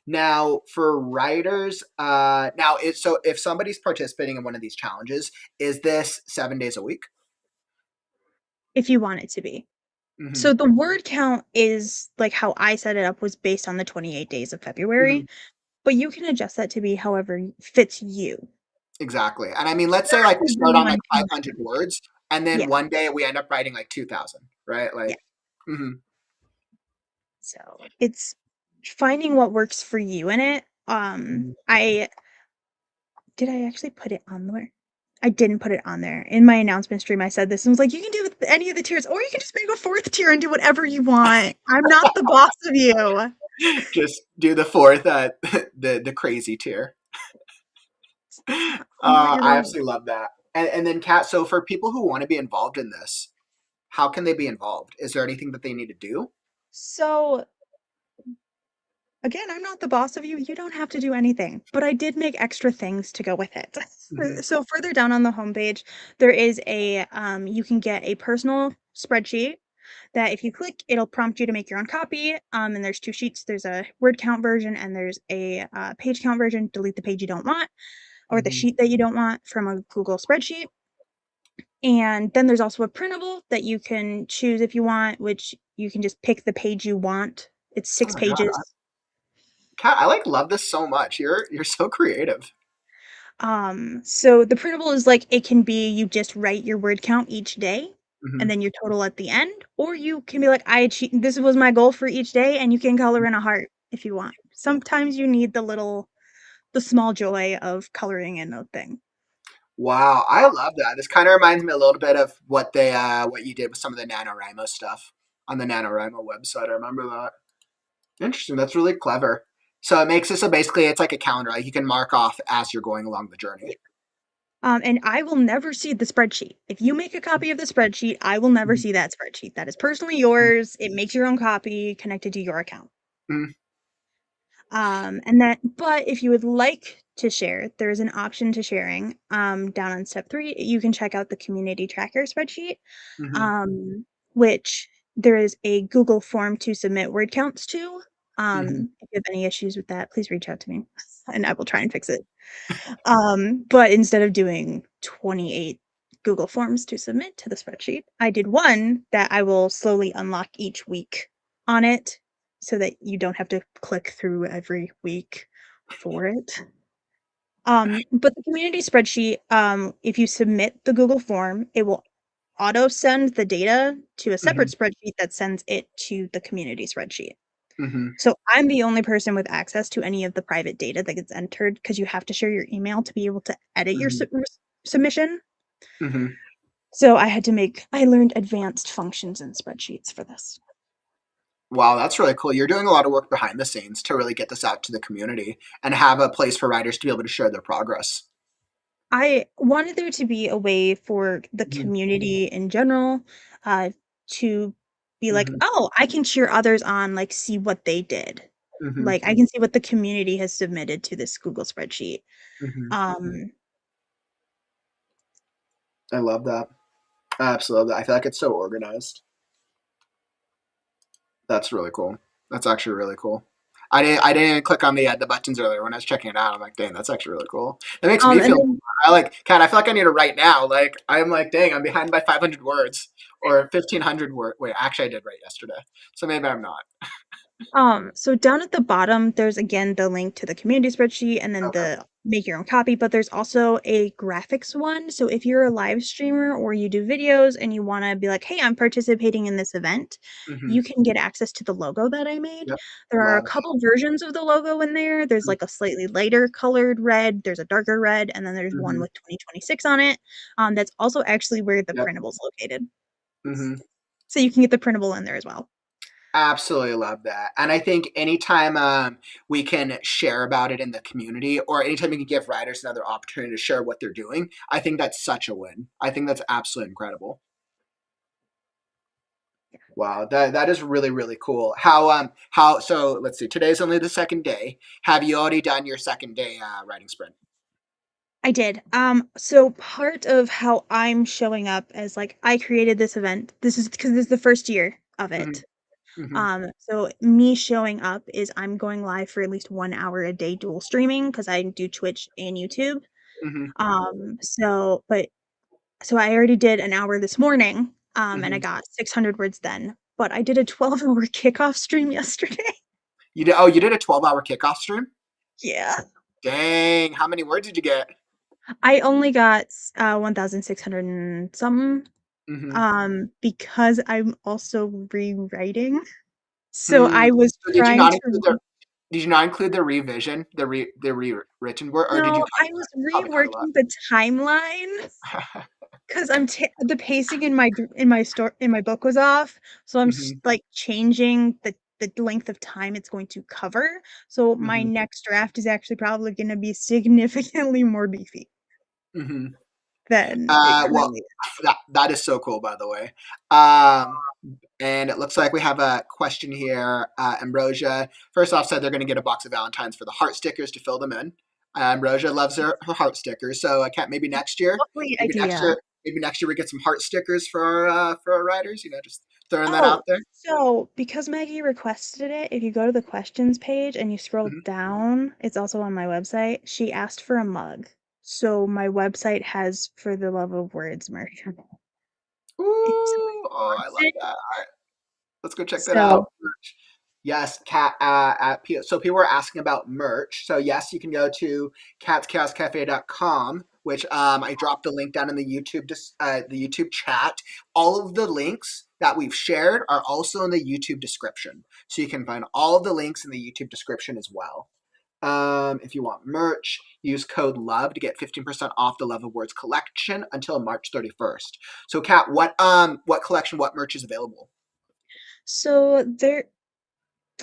Now for writers, so if somebody's participating in one of these challenges, is this 7 days a week?
If you want it to be.
Mm-hmm.
So the word count is like how I set it up was based on the 28 days of
Mm-hmm.
February, but you can adjust that to be however fits you.
Exactly. And I mean, let's say
Not
like we start on
everyone
like
can
500
do that.
words and then
Yeah,
one day we end up writing like 2,000, right?
yeah.
Like, mm-hmm,
So it's finding what works for you in it.
mm-hmm.
I did I actually put it on there? I didn't put it on there. In my announcement stream, I said this and was like, you can do it with any of the tiers, or you can just make a fourth tier and do whatever you want. I'm not the boss of you.
Just do the fourth, the crazy tier. I
Literally.
absolutely love that. And then Kat, so for people who want to be involved in this, how can they be involved? Is there anything that they need to do?
So Again, I'm not the boss of you. You don't have to do anything, but I did make extra things to go with it.
Mhm.
So further down on the homepage, there is you can get a personal spreadsheet that if you click, it'll prompt you to make your own copy. And there's two sheets. There's a word count version and there's a page count version. Delete the page you don't want or the
Mhm.
sheet that you don't want from a Google spreadsheet. And then there's also a printable that you can choose if you want, which you can just pick the page you want. It's
Oh
6
my God,
pages.
Kat, I like love this so much. You're so creative.
So the printable is like it can be you just write your word count each day and
Mhm.
then your total at the end, or you can be like, this was my goal for each day, and you can color in a heart if you want. Sometimes you need the small joy of coloring in a thing.
Wow, I love that. This kind of reminds me a little bit of what you did with some of the NaNoWriMo stuff on the NaNoWriMo website. I remember that. Interesting. That's really clever. So it makes it so basically it's like a calendar. Like you can mark off as you're going along the journey.
And I will never see the spreadsheet. If you make a copy of the spreadsheet, I will never
Mhm.
see that spreadsheet. That is personally yours. It makes your own copy connected to your account.
Mhm.
But if you would like to share, there's an option to sharing. Down on step 3, you can check out the community tracker spreadsheet,
Mhm.
um, which there is a Google form to submit word counts to.
Mhm.
If you have any issues with that, please reach out to me and I will try and fix it. But instead of doing 28 Google Forms to submit to the spreadsheet, I did one that I will slowly unlock each week on it so that you don't have to click through every week for it. But the community spreadsheet, if you submit the Google form, it will auto send the data to a separate
Mhm.
spreadsheet that sends it to the community spreadsheet.
Mhm.
So I'm the only person with access to any of the private data that gets entered because you have to share your email to be able to edit your
Mhm.
submission.
Mhm.
So I learned advanced functions in spreadsheets for this.
Wow, that's really cool. You're doing a lot of work behind the scenes to really get this out to the community and have a place for writers to be able to share their progress.
I wanted there to be a way for the
Mhm.
community in general to be like,
Mhm.
oh, I can cheer others on, like, see what they did.
Mhm.
Like, I can see what the community has submitted to this Google spreadsheet.
Mhm.
Um,
I love that. I absolutely love that. I feel like it's so organized. That's really cool. That's actually really cool. I didn't even click on the buttons earlier when I was checking it out. I'm like, dang, that's actually really cool. That makes me
and
feel.
then
Kat, I feel like I need to write now. Like I'm like, dang, I'm behind by 500 words or 1,500 words. Wait, actually, I did write yesterday, so maybe I'm not.
So down at the bottom, there's again the link to the community spreadsheet and then
Okay.
the make your own copy, but there's also a graphics one. So if you're a live streamer or you do videos and you want to be like, hey, I'm participating in this event,
Mm-hmm.
you can get access to the logo that I made.
Yep.
There are a
Love.
couple versions of the logo in there. There's like a slightly lighter colored red, there's a darker red, and then there's one
Mm-hmm.
with 2026 on it. That's also actually where the
Yep.
printable's located.
Mm-hmm.
So you can get the printable in there as well.
Absolutely love that. And I think anytime we can share about it in the community or anytime we can give writers another opportunity to share what they're doing, I think that's such a win. I think that's absolutely incredible. Wow, that is really, really cool. How so let's see, today's only the second day. Have you already done your second day writing sprint?
I did. So part of how I'm showing up as like I created this event. This is because this is the first year of
Mm-hmm.
it.
Mm-hmm.
So me showing up is I'm going live for at least 1 hour a day dual streaming because I do Twitch and YouTube.
Mm-hmm.
So I already did an hour this morning, and I
Mm-hmm.
got 600 words then. But I did a 12-hour kickoff stream yesterday.
You did a 12-hour kickoff stream?
Yeah.
Dang, how many words did you get?
I only got 1,600 and something.
Mm-hmm.
Because I'm also rewriting. So
Hmm.
I was
So
trying to
did you not include the revision, the rewritten word, or did you
no,
cut
I
it
was
out? Probably cut a lot.
reworking the timeline because the pacing in my book was off, so I'm
Mm-hmm.
like changing the length of time it's going to cover. So my
Mm-hmm.
next draft is actually probably going to be significantly more beefy.
Mm-hmm.
then it
Well,
really
that is so cool, by the way. And it looks like we have a question here. Ambrosia, first off, said they're going to get a box of Valentines for the heart stickers to fill them in. Ambrosia loves her heart stickers, so I can't. Maybe next year,
lovely
maybe next year,
idea.
maybe next year we get some heart stickers for our writers. Just throwing that
Oh,
out there.
so because Maggie requested it, if you go to the questions page and you scroll
Mhm.
down, it's also on my website. She asked for a mug. So my website has For the Love of Words merch. If somebody
Ooh, oh, I
wants
love
it.
that. Let's go check that
So
out. Yes, cat. So people were asking about merch. So yes, you can go to catschaoscafe.com, which I dropped a link down in the YouTube chat. All of the links that we've shared are also in the YouTube description, so you can find all of the links in the YouTube description as well. If you want merch, use code LOVE to get 15% off the Love of Words collection until March 31st. So, Kat, what collection, what merch is available?
so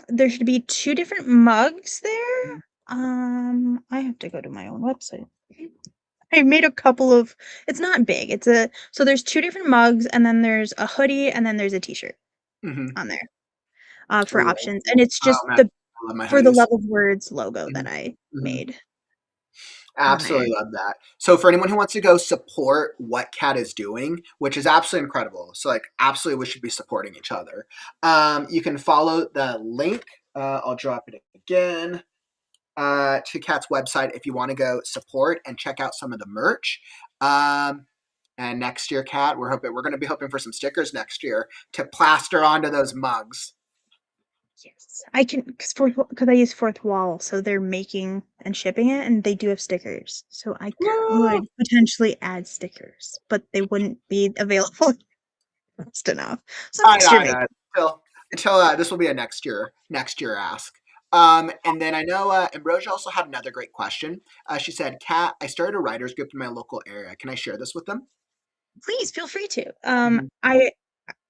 there should be 2 different mugs there. I have to go to my own website. I made a couple of it's not big. So there's 2 different mugs, and then there's a hoodie, and then there's a t-shirt
Mm-hmm.
on there, for
Oh,
options, and it's
oh
just
man,
the
I love my
For the
hoodies.
Love of Words logo that
Mhm,
I
mhm.
made on there.
Absolutely love that. So for anyone who wants to go support what Kat is doing, which is absolutely incredible, so like absolutely we should be supporting each other. You can follow the link. I'll drop it again to Kat's website if you want to go support and check out some of the merch. And next year, Kat, we're going to be hoping for some stickers next year to plaster onto those mugs.
Yes. I can, because I use Fourth Wall, so they're making and shipping it, and they do have stickers. So I
Woo!
could potentially add stickers, but they wouldn't be available fast enough. So next year,
I
maybe.
know. Until this will be a next year ask. And then I know Ambrosia also had another great question. She said, "Kat, I started a writers group in my local area. Can I share this with them?"
Please feel free to.
Mhm,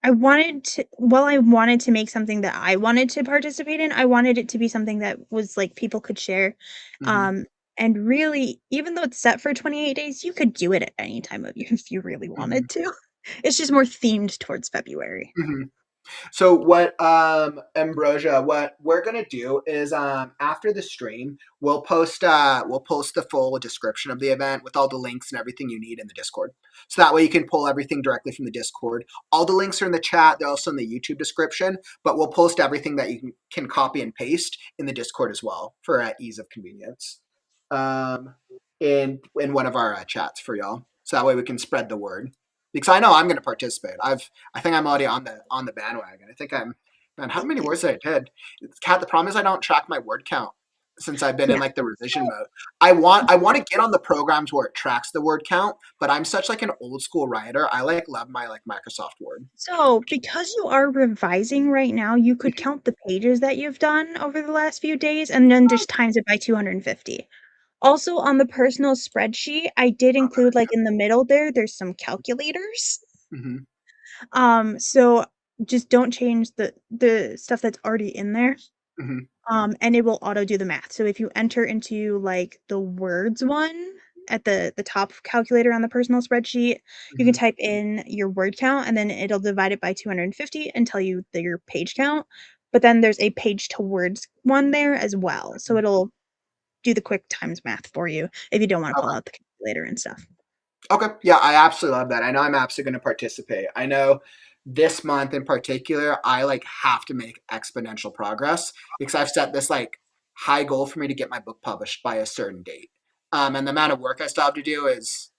I wanted to, well, I wanted to make something that I wanted to participate in. I wanted it to be something that was like people could share.
mhm,
Um, and really, even though it's set for 28 days, you could do it at any time of year if you really
mhm,
wanted to. It's just more themed towards February.
mhm. So what Ambrosia, what we're gonna do is after the stream, we'll post the full description of the event with all the links and everything you need in the Discord. So that way you can pull everything directly from the Discord. All the links are in the chat, they're also in the YouTube description, but we'll post everything that you can copy and paste in the Discord as well for ease of convenience. Um in one of our chats for y'all. So that way we can spread the word. Because I know I'm gonna participate. I think I'm already on the bandwagon. I think I'm. Man, how many words did I did? Kat, the problem is I don't track my word count since I've been in
Yeah.
like the revision mode. I want to get on the programs where it tracks the word count, but I'm such like an old school writer. I love my like Microsoft Word.
So, because you are revising right now, you could count the pages that you've done over the last few days and then just times it by 250. Also, on the personal spreadsheet, I did include like in the middle there's some calculators.
Mm-hmm,
So just don't change the stuff that's already in there.
mm-hmm,
And it will auto do the math. So if you enter into like the words one at the top calculator on the personal spreadsheet, you can
mm-hmm,
type in your word count and then it'll divide it by 250 and tell you your page count. But then there's a page to words one there as well. So it'll do the quick times math for you if you don't want to pull
okay.
out the calculator and stuff.
Okay. Yeah, I absolutely love that. I know I'm absolutely going to participate. I know this month in particular, I like have to make exponential progress because I've set this like high goal for me to get my book published by a certain date. And the amount of work I still have to do is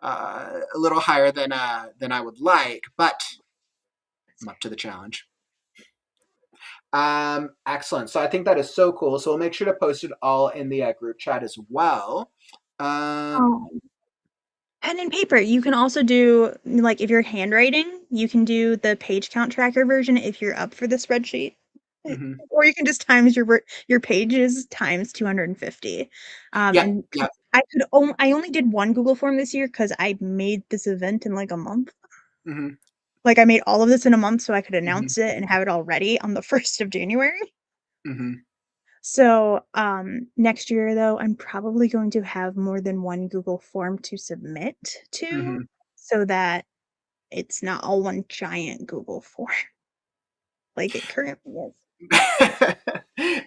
a little higher than I would like, but I'm up to the challenge. Excellent. So I think that is so cool. So we'll make sure to post it all in the group chat as well. Um,
Oh. Pen and paper. You can also do, like, if you're handwriting, you can do the page count tracker version if you're up for the spreadsheet.
mhm.
Or you can just times your pages times 250.
Yep.
And
Yep.
I only did one Google form this year because I made this event in like a month.
Hmm.
Like I made all of this in a month so I could
Hmm.
announce it and have it all ready on the 1st of January.
Hmm.
So, next year though, I'm probably going to have more than one Google form to submit to
Mhm.
so that it's not all one giant Google form like it currently is.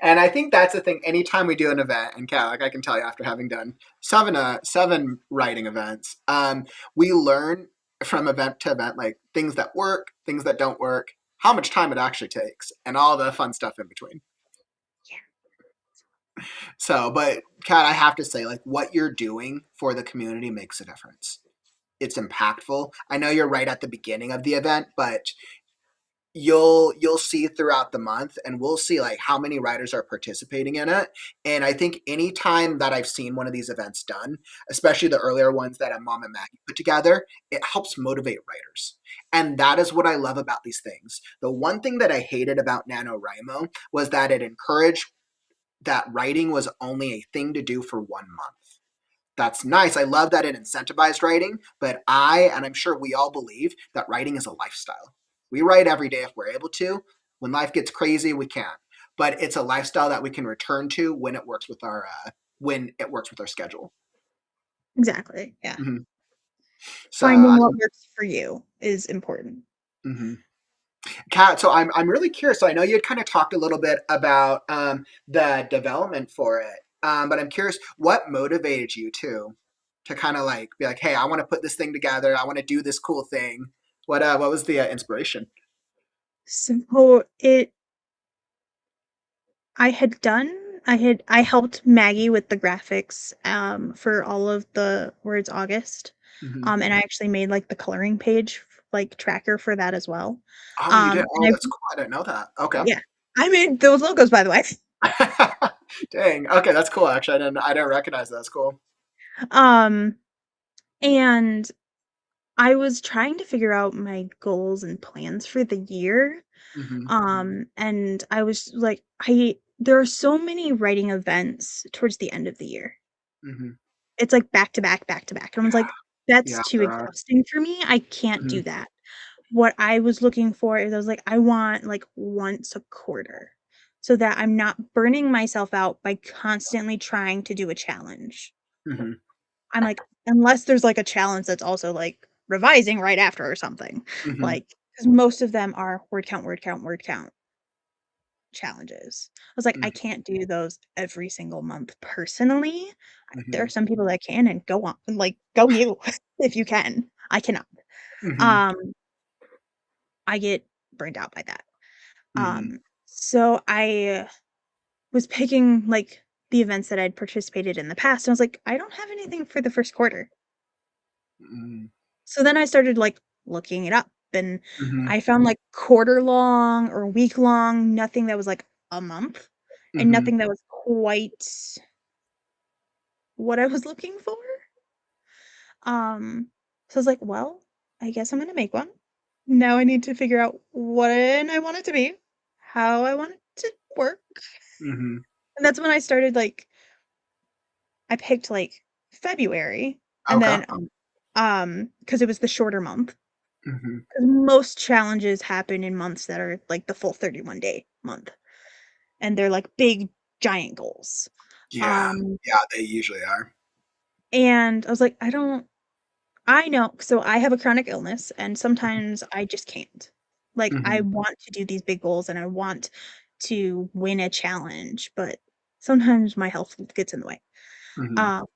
And I think that's the thing. Anytime we do an event, and Kat, like I can tell you after having done seven writing events, we learn from event to event, like things that work, things that don't work, how much time it actually takes, and all the fun stuff in between.
Yeah.
So, but Kat, I have to say, like what you're doing for the community makes a difference. It's impactful. I know you're right at the beginning of the event, but you'll see throughout the month, and we'll see like how many writers are participating in it. And I think any time that I've seen one of these events done, especially the earlier ones that Mom and Maggie put together, it helps motivate writers. And that is what I love about these things. The one thing that I hated about NaNoWriMo was that it encouraged that writing was only a thing to do for 1 month. That's nice. I love that it incentivized writing, but and I'm sure we all believe that writing is a lifestyle. We write every day if we're able to. When life gets crazy, we can't. But it's a lifestyle that we can return to when it works with our schedule.
Exactly. Yeah.
Mhm. So,
Finding what works for you is important.
mhm. Kat, so I'm really curious. So I know you had kind of talked a little bit about the development for it, but I'm curious what motivated you to kind of like be like, hey, I want to put this thing together. I want to do this cool thing. What was the inspiration?
So it I had done I helped Maggie with the graphics for all of the Words August.
Hmm.
And I actually made like the coloring page like tracker for that as well.
Oh, you did.
And
Oh, that's cool. I didn't know that. Okay.
yeah, I made those logos by the way.
Dang. Okay, that's cool. Actually, I didn't recognize that. That's cool.
Um and I was trying to figure out my goals and plans for the year.
Hmm.
And I was like, there are so many writing events towards the end of the year.
Hmm.
It's like back to back, back to back. And I was
Yeah.
like, that's
Yeah.
too
There are.
exhausting for me. I can't
Hmm.
do that. What I was looking for is I was like, I want like once a quarter so that I'm not burning myself out by constantly trying to do a challenge.
Hmm.
I'm like, unless there's like a challenge that's also like revising right after or something.
Hmm.
Like, because most of them are word count challenges. I was like, I can't do those every single month personally. There are
Hmm.
some people that can and go on, like, go you if you can. I cannot.
Hmm.
Um, I get burned out by that.
Hmm.
So I was picking like the events that I'd participated in the past. And I was like, I don't have anything for the first quarter.
Hmm.
So then I started like looking it up and
Hmm.
I found like quarter long or week long, nothing that was like a month and
Hmm.
nothing that was quite what I was looking for. So I was like, well, I guess I'm gonna make one. Now I need to figure out when I want it to be, how I want it to work.
Hmm.
And that's when I started like I picked like February and
Okay.
then because it was the shorter month.
Hmm.
'Cause most challenges happen in months that are like the full 31-day month. And they're like big giant goals.
Yeah.
Um
Yeah, they usually are.
and I was like, I know. So I have a chronic illness and sometimes I just can't. Like I
Mhm,
want to do these big goals and I want to win a challenge, but sometimes my health gets in the way.
mhm,
Um,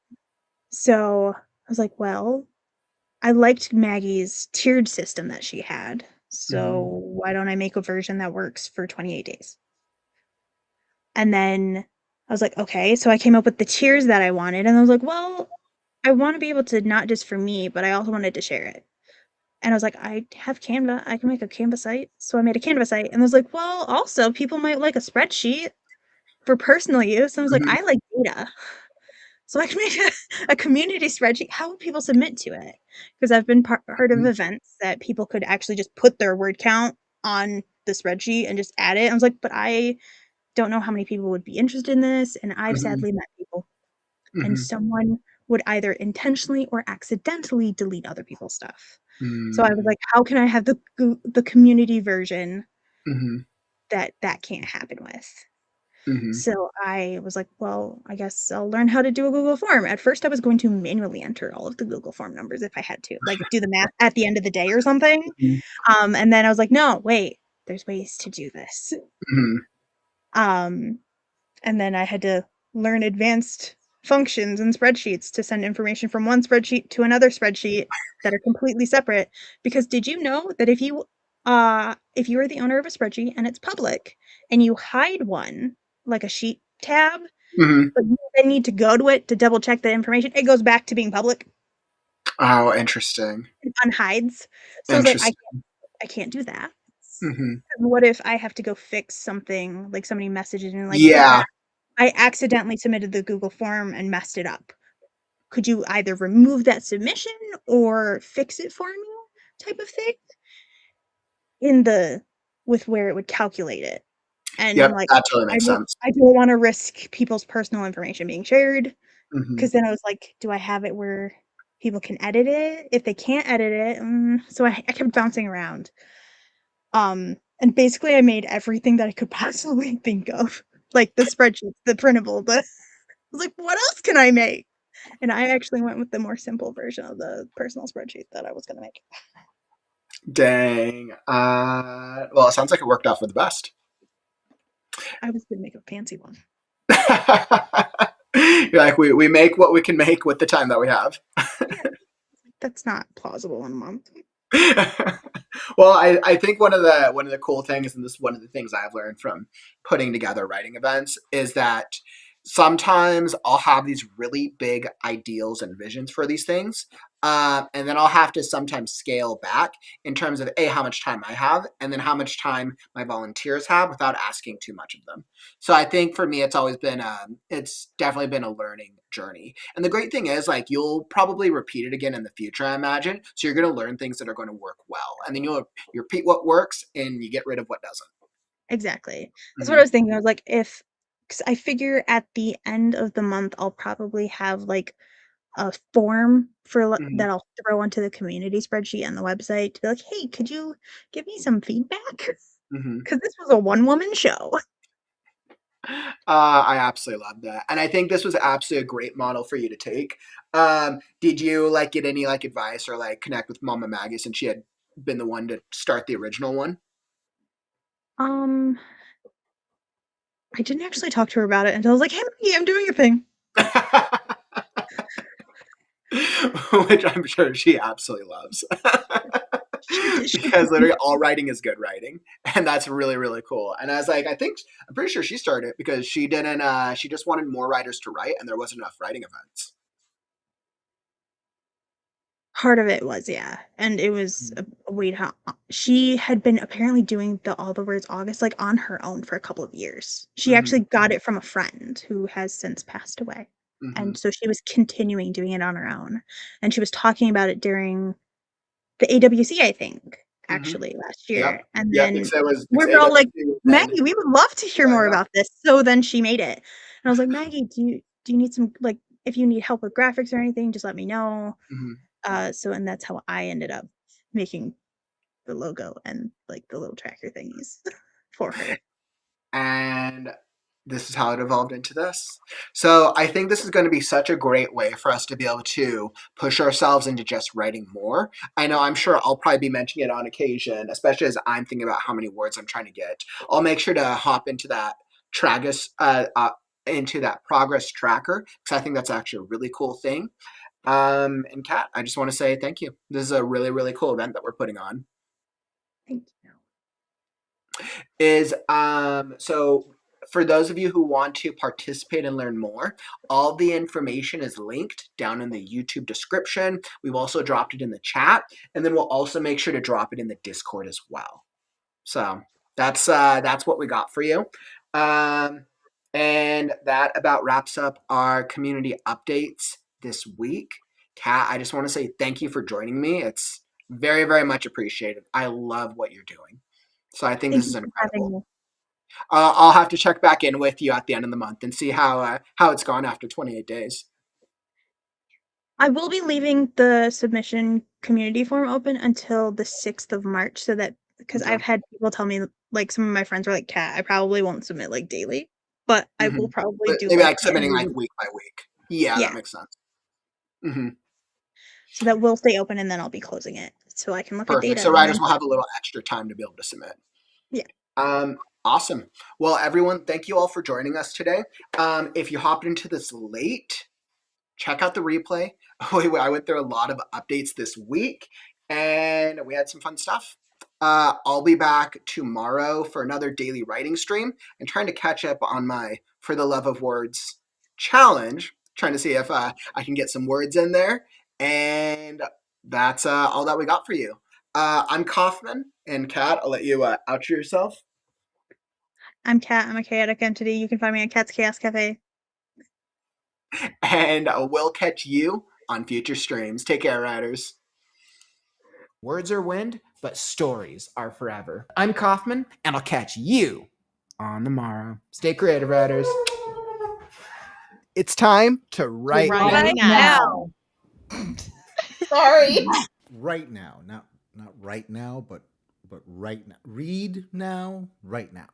so I was like, well, I liked Maggie's tiered system that she had. So
mhm,
why don't I make a version that works for 28 days? And then I was like, okay. So I came up with the tiers that I wanted. And I was like, well, I want to be able to not just for me, but I also wanted to share it. And I was like, "I have Canva, I can make a Canva site." So I made a Canva site, and I was like, "Well, also, people might like a spreadsheet for personal use." And I was like,
mhm,
"I like data, so I can make a community spreadsheet." How would people submit to it? Because 'Cause I've been heard of
mhm,
events that people could actually just put their word count on the spreadsheet and just add it. I was like, "But I don't know how many people would be interested in this," and I've
mhm,
sadly met people, and
mhm,
someone would either intentionally or accidentally delete other people's stuff. So I was
mm,
like, "How can I have the community version
mhm,
that can't happen with?"
Mhm.
So I was like, well, I guess I'll learn how to do a Google form. At first, I was going to manually enter all of the Google form numbers if I had to, like do the math at the end of the day or something.
Mhm.
And then I was like, no, wait, there's ways to do this.
Mhm.
Um, and then I had to learn advanced functions and spreadsheets to send information from one spreadsheet to another spreadsheet that are completely separate. Because did you know that if you are the owner of a spreadsheet and it's public and you hide one, like a sheet tab,
Mhm.
but you then need to go to it to double check the information, it goes back to being public.
Oh, interesting.
It unhides. So I was like,
Interesting.
I can't do that.
Mhm.
What if I have to go fix something, like somebody messages me like, hey,
Yeah.
Kat, I accidentally submitted the Google form and messed it up. Could you either remove that submission or fix it for me? Type of thing in the with where it would calculate it. And I'm
Yep,
like,
that totally makes sense.
I don't want to risk people's personal information being shared.
Mhm.
Because then I was like, do I have it where people can edit it? If they can't edit it, so I kept bouncing around. And basically I made everything that I could possibly think of. Like the spreadsheets, the printable, I was like, what else can I make? And I actually went with the more simple version of the personal spreadsheet that I was gonna make.
Dang. Well, it sounds like it worked out for the best.
I was gonna make a fancy one.
You're like, we make what we can make with the time that we have.
Yeah, that's not plausible in a month.
Well, I think one of the cool things, and this is one of the things I've learned from putting together writing events, is that sometimes I'll have these really big ideals and visions for these things, and then I'll have to sometimes scale back in terms of how much time I have, and then how much time my volunteers have, without asking too much of them. So I think for me, it's definitely been a learning journey. And the great thing is, like, you'll probably repeat it again in the future, I imagine. So you're going to learn things that are going to work well, and then you repeat what works and you get rid of what doesn't.
Exactly. That's what I
Hmm.
was thinking. I was like, if, because I figure at the end of the month, I'll probably have like a form
Hmm.
that I'll throw onto the community spreadsheet on the website to be like, hey, could you give me some feedback?
Hmm.
Because this was a one-woman show.
I absolutely love that, and I think this was absolutely a great model for you to take. Did you like get any like advice or like connect with Mama Maggie, since she had been the one to start the original one?
Um, I didn't actually talk to her about it until I was like, hey, Maggie, I'm doing a thing.
Which I'm sure she absolutely loves.
She
Because literally all writing is good writing, and that's really really cool. And I was like, I'm pretty sure she started it because she didn't. She just wanted more writers to write, and there wasn't enough writing events.
Part of it was, yeah, and it was a wait. How she had been apparently doing the All the Words August like on her own for a couple of years. She
Hmm.
actually got it from a friend who has since passed away,
Hmm.
and so she was continuing doing it on her own. And she was talking about it during the AWC, I think,
Hmm.
actually last
Yep.
year. And
Yep.
then
Because it was
we
because
were all like,
AWC was in.
Maggie, we would love to hear
I
more
know.
about this. So then she made it, and I was like, Maggie, do you need some, like, if you need help with graphics or anything, just let me know.
Hmm.
And that's how I ended up making the logo and like the little tracker thingies for her.
And this is how it evolved into this. So I think this is going to be such a great way for us to be able to push ourselves into just writing more. I know I'm sure I'll probably be mentioning it on occasion, especially as I'm thinking about how many words I'm trying to get. I'll make sure to hop into that tragus, into that progress tracker, because I think that's actually a really cool thing. And Kat, I just want to say thank you. This is a really, really cool event that we're putting on.
Thank you.
So for those of you who want to participate and learn more, all the information is linked down in the YouTube description. We've also dropped it in the chat, and then we'll also make sure to drop it in the Discord as well. So that's what we got for you. Um, and that about wraps up our community updates this week. Kat, I just want to say thank you for joining me. It's very, very much appreciated. I love what you're doing. So I think
Thank
this
you
is
for having
incredible.
me.
I'll have to check back in with you at the end of the month and see how it's gone after 28 days.
I will be leaving the submission community form open until the 6th of March so that because
Okay.
I've had people tell me, like, some of my friends were like, Kat, I probably won't submit like daily, but I will probably
But
do
maybe
like
submitting like week by week. Yeah,
Yeah.
that makes sense. Mm-hmm.
So that will stay open, and then I'll be closing it so I can look at
Perfect.
data.
So
and
writers
then-
will have a little extra time to be able to submit.
Yeah.
Awesome. Well, everyone, thank you all for joining us today. If you hopped into this late, check out the replay. I went through a lot of updates this week, and we had some fun stuff. I'll be back tomorrow for another daily writing stream and trying to catch up on my For the Love of Words challenge, trying to see if I can get some words in there. And that's all that we got for you. I'm Kaufman, and Kat, I'll let you outro yourself.
I'm Kat. I'm a chaotic entity. You can find me at Cat's Chaos Cafe.
And we'll catch you on future streams. Take care, writers. Words are wind, but stories are forever. I'm Kaufman, and I'll catch you on the morrow. Stay creative, writers. It's time to write
Right now.
Sorry.
Right now, not right now, but right now. Read now, right now.